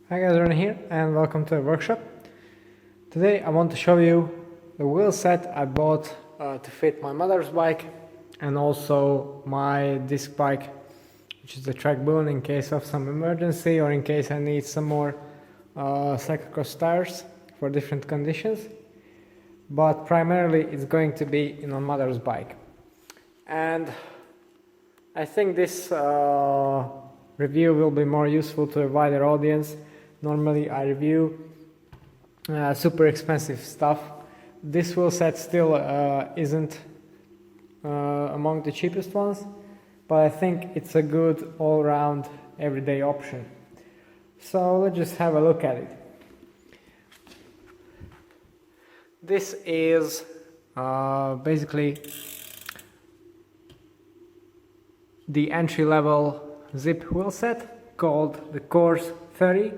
Hi guys, Ron here and welcome to the workshop. Today I want to show you the wheel set I bought to fit my mother's bike and also my disc bike, which is the track boon in case of some emergency or in case I need some more cyclocross tires for different conditions. But primarily it's going to be in my mother's bike. And I think this review will be more useful to a wider audience. Normally I review super expensive stuff. This wheel set still isn't among the cheapest ones, but I think it's a good all-round everyday option. So let's just have a look at it. This is basically the entry-level Zipp wheel set called the Course 30,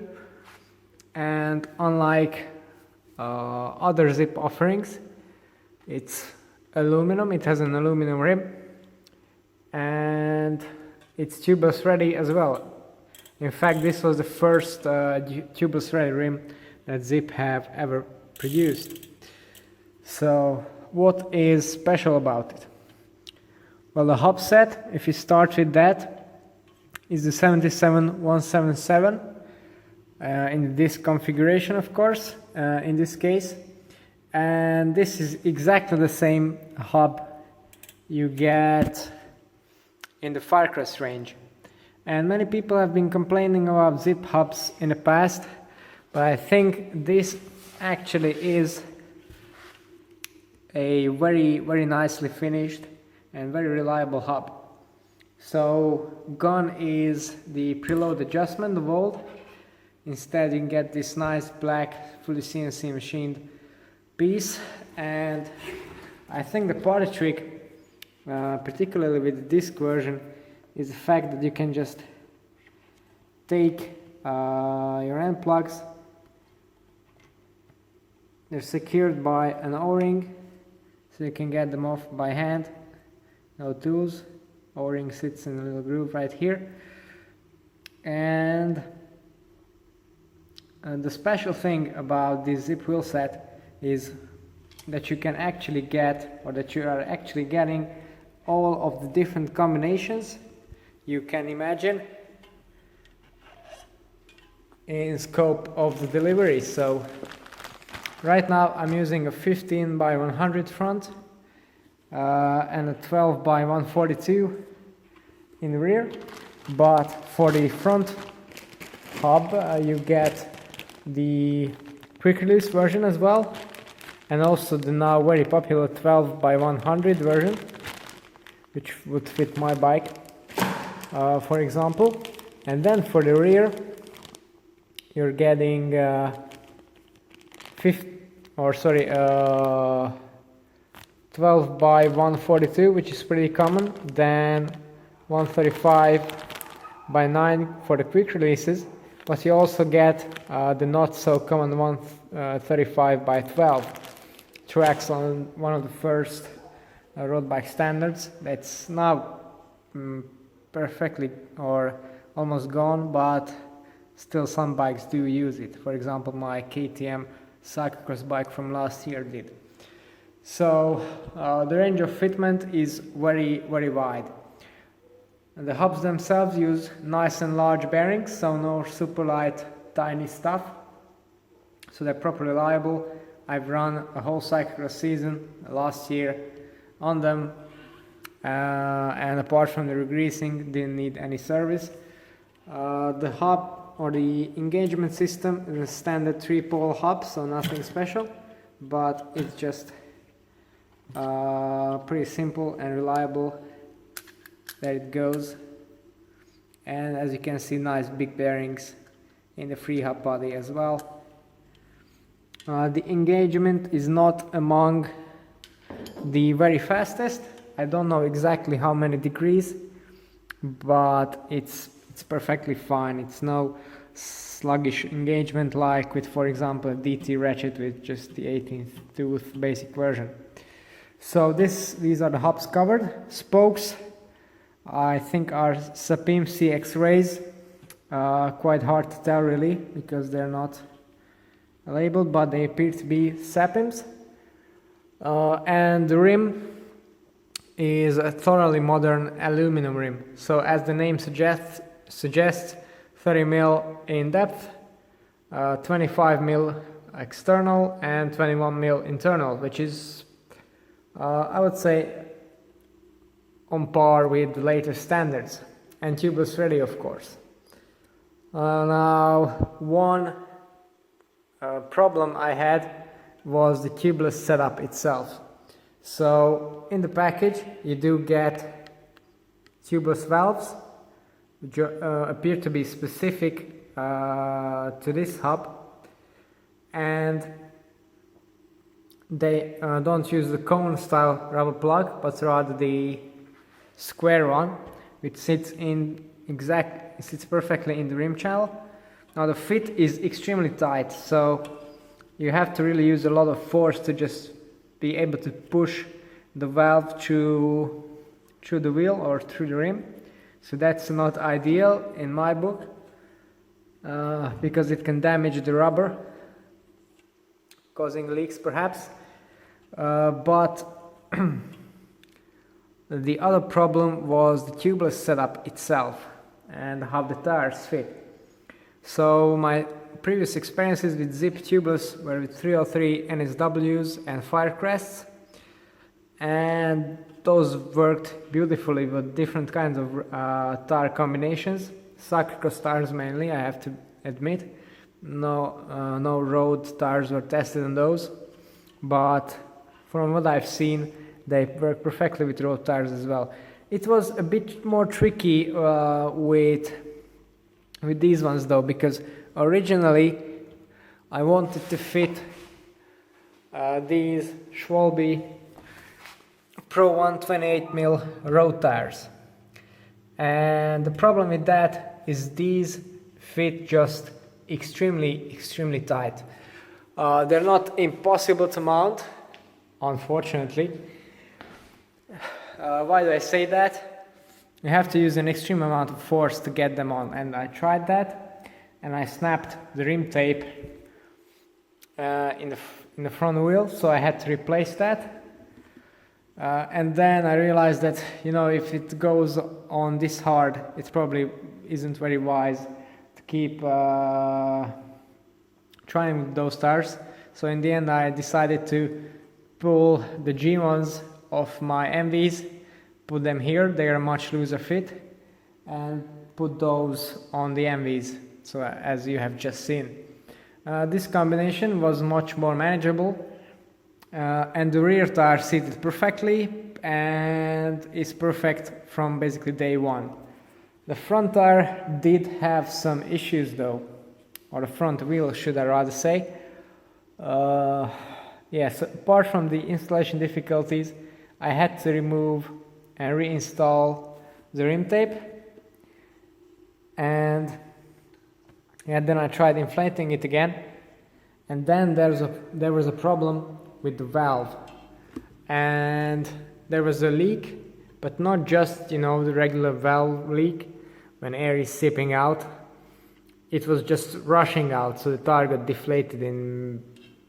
and unlike other Zipp offerings, it's aluminum. It has an aluminum rim and it's tubeless ready as well. In fact, this was the first tubeless ready rim that Zipp have ever produced. So what is special about it? Well, the hub set, if you start with that, is the 77177 in this configuration, of course, in this case. And this is exactly the same hub you get in the Firecrest range. And many people have been complaining about Zipp hubs in the past, but I think this actually is a very nicely finished and very reliable hub. So gone is the preload adjustment, the volt. Instead you can get this nice black fully CNC machined piece. And I think the party trick, particularly with the disc version, is the fact that you can just take your end plugs. They're secured by an O-ring, so you can get them off by hand. No tools. O-ring sits in a little groove right here. And the special thing about this Zipp wheel set is that you can actually get, or that you are actually getting, all of the different combinations you can imagine in scope of the delivery. So right now I'm using a 15 by 100 front and a 12 by 142 in the rear, but for the front hub you get the quick release version as well, and also the now very popular 12 by 100 version, which would fit my bike, for example. And then for the rear you're getting 12 by 142, which is pretty common, then 135 by 9 for the quick releases, but you also get the not so common 135 by 12 tracks on one of the first road bike standards. That's now perfectly or almost gone, but still some bikes do use it. For example, my KTM cyclocross bike from last year did. So the range of fitment is very wide. And the hubs themselves use nice and large bearings, so no super light tiny stuff, so they're properly reliable. I've run a whole cyclocross season last year on them, and apart from the regreasing, didn't need any service. The hub or the engagement system is a standard 3-pole hub, so nothing special, but it's just pretty simple and reliable. There it goes. And as you can see, nice big bearings in the free hub body as well. The engagement is not among the very fastest. I don't know exactly how many degrees, but it's perfectly fine. It's no sluggish engagement like with, for example, a DT ratchet with just the 18th tooth basic version. So these are the hubs covered. Spokes I think are Sapim CX rays Quite hard to tell really, because they're not labeled, but they appear to be SAPIMs. And the rim is a thoroughly modern aluminum rim. So as the name suggests 30 mm in depth, 25 mm external and 21 mm internal, which is I would say on par with the latest standards, and tubeless ready, of course. Now, one problem I had was the tubeless setup itself. So in the package you do get tubeless valves, which appear to be specific to this hub, and they don't use the cone style rubber plug, but rather the square one, which sits perfectly in the rim channel. Now the fit is extremely tight, so you have to really use a lot of force to just be able to push the valve through the wheel or through the rim. So that's not ideal in my book, because it can damage the rubber, causing leaks perhaps. But the other problem was the tubeless setup itself and how the tires fit. So my previous experiences with Zipp Tubeless were with 303 NSWs and Firecrests, and those worked beautifully with different kinds of tire combinations. Cyclocross tires mainly, I have to admit. No road tires were tested on those, but from what I've seen, they work perfectly with road tires as well. It was a bit more tricky with these ones though, because originally I wanted to fit these Schwalbe Pro 128mm road tires, and the problem with that is these fit just extremely tight. They're not impossible to mount, unfortunately. Why do I say that? You have to use an extreme amount of force to get them on, and I tried that, and I snapped the rim tape in the front wheel, so I had to replace that. And then I realized that, you know, if it goes on this hard, it probably isn't very wise to keep trying with those tires. So in the end I decided to pull the G1s of my MVs, put them here, they are a much looser fit, and put those on the MVs, so as you have just seen. This combination was much more manageable, and the rear tire seated perfectly and is perfect from basically day one. The front tire did have some issues though, or the front wheel should I rather say. Yes, apart from the installation difficulties, I had to remove and reinstall the rim tape, and then I tried inflating it again, and then there was a problem with the valve, and there was a leak, but not just, you know, the regular valve leak when air is seeping out. It was just rushing out, so the tire got deflated in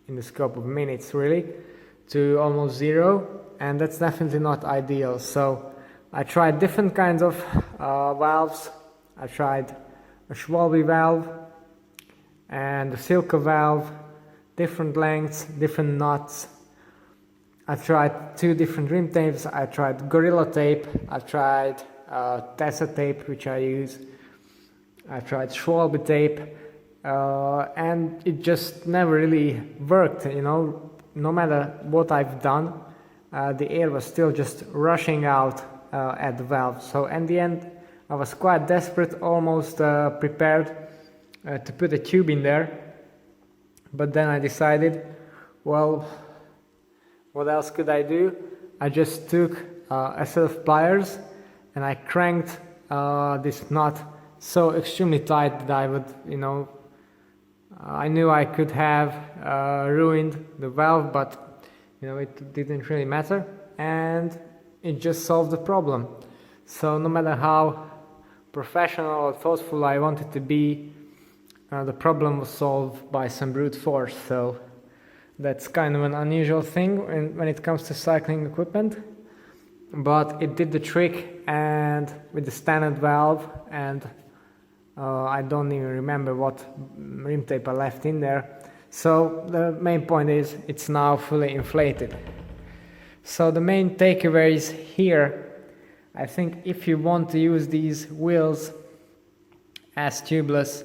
the scope of minutes really to almost zero, and that's definitely not ideal. So I tried different kinds of valves. I tried a Schwalbe valve and a Silco valve, different lengths, different nuts. I tried 2 different rim tapes. I tried Gorilla tape, I tried Tessa tape, which I use. I tried Schwalbe tape, and it just never really worked, you know. No matter what I've done, the air was still just rushing out at the valve. So in the end I was quite desperate, almost prepared to put a tube in there, but then I decided, well, what else could I do? I just took a set of pliers and I cranked this nut so extremely tight that I would, you know, I knew I could have ruined the valve, but you know, it didn't really matter, and it just solved the problem. So no matter how professional or thoughtful I wanted to be, the problem was solved by some brute force. So that's kind of an unusual thing when it comes to cycling equipment. But it did the trick, and with the standard valve, and I don't even remember what rim tape I left in there. So the main point is it's now fully inflated. So the main takeaways here, I think if you want to use these wheels as tubeless,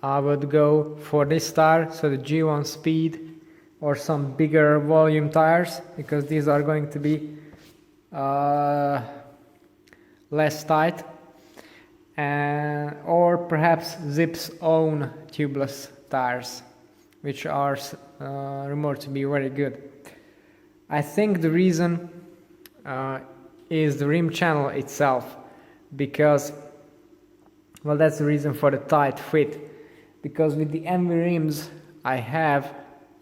I would go for this tire, so the G1 Speed, or some bigger volume tires, because these are going to be less tight, or perhaps Zipp's own tubeless tires, which are rumored to be very good. I think the reason is the rim channel itself, because, well, that's the reason for the tight fit, because with the MV rims I have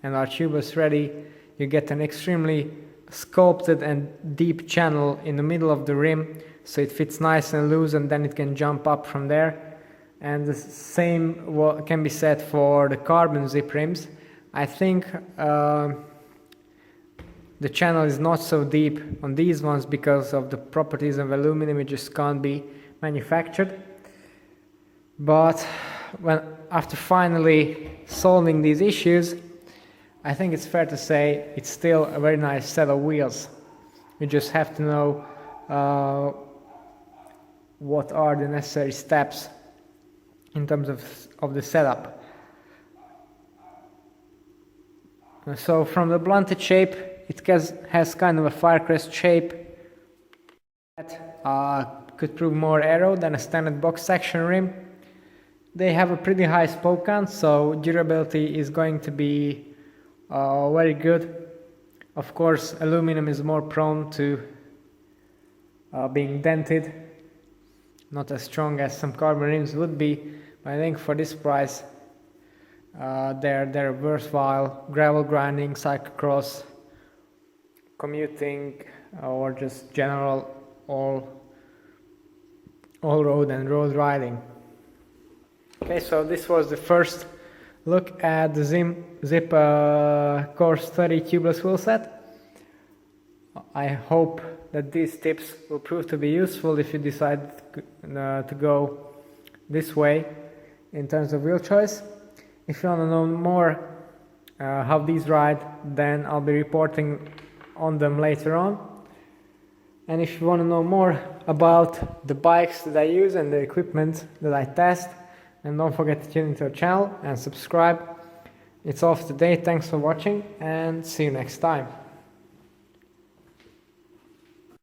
and are tubeless ready, you get an extremely sculpted and deep channel in the middle of the rim, so it fits nice and loose, and then it can jump up from there. And the same can be said for the carbon Zipp rims. I think the channel is not so deep on these ones because of the properties of aluminum. It just can't be manufactured. But after finally solving these issues, I think it's fair to say it's still a very nice set of wheels. You just have to know what are the necessary steps in terms of the setup. So from the blunted shape, it has kind of a Firecrest shape that could prove more aero than a standard box section rim. They have a pretty high spoke count, so durability is going to be very good. Of course, aluminum is more prone to being dented, not as strong as some carbon rims would be, but I think for this price they're versatile. Gravel grinding, cyclocross, commuting, or just general all road and road riding. Okay, so this was the first look at the Zipp Course 30 tubeless wheel set. I hope that these tips will prove to be useful if you decide to go this way in terms of wheel choice. If you want to know more how these ride, then I'll be reporting on them later on. And if you want to know more about the bikes that I use and the equipment that I test, and don't forget to tune into our channel and subscribe. It's all for today. Thanks for watching, and see you next time.